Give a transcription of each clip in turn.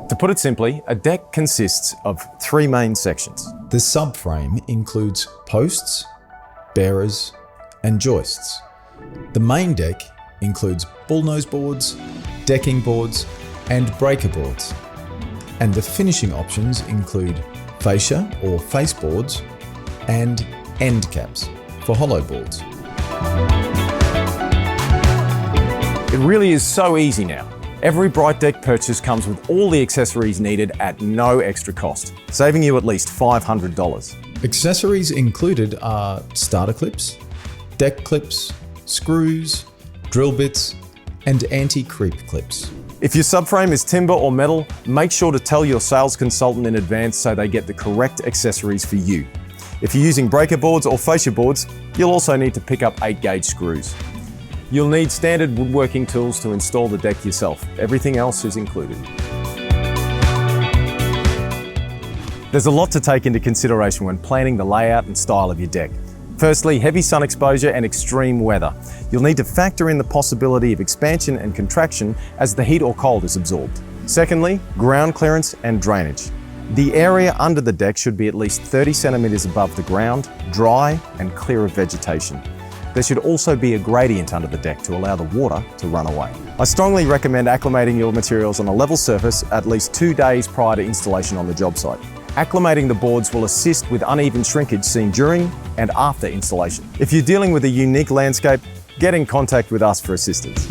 To put it simply, a deck consists of three main sections. The subframe includes posts, bearers, and joists. The main deck includes bullnose boards, decking boards, and breaker boards. And the finishing options include fascia or face boards and end caps for hollow boards. It really is so easy now. Every Bright Deck purchase comes with all the accessories needed at no extra cost, saving you at least $500. Accessories included are starter clips, deck clips, screws, drill bits, and anti-creep clips. If your subframe is timber or metal, make sure to tell your sales consultant in advance so they get the correct accessories for you. If you're using breaker boards or fascia boards, you'll also need to pick up 8-gauge screws. You'll need standard woodworking tools to install the deck yourself. Everything else is included. There's a lot to take into consideration when planning the layout and style of your deck. Firstly, heavy sun exposure and extreme weather. You'll need to factor in the possibility of expansion and contraction as the heat or cold is absorbed. Secondly, ground clearance and drainage. The area under the deck should be at least 30 centimeters above the ground, dry and clear of vegetation. There should also be a gradient under the deck to allow the water to run away. I strongly recommend acclimating your materials on a level surface at least 2 days prior to installation on the job site. Acclimating the boards will assist with uneven shrinkage seen during and after installation. If you're dealing with a unique landscape, get in contact with us for assistance.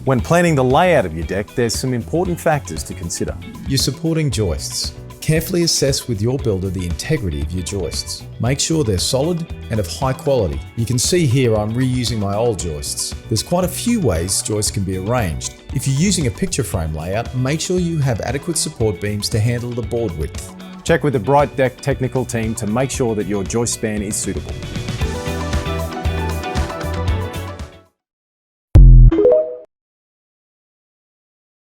When planning the layout of your deck, there's some important factors to consider. Your supporting joists. Carefully assess with your builder the integrity of your joists. Make sure they're solid and of high quality. You can see here I'm reusing my old joists. There's quite a few ways joists can be arranged. If you're using a picture frame layout, make sure you have adequate support beams to handle the board width. Check with the Bright Deck technical team to make sure that your joist span is suitable.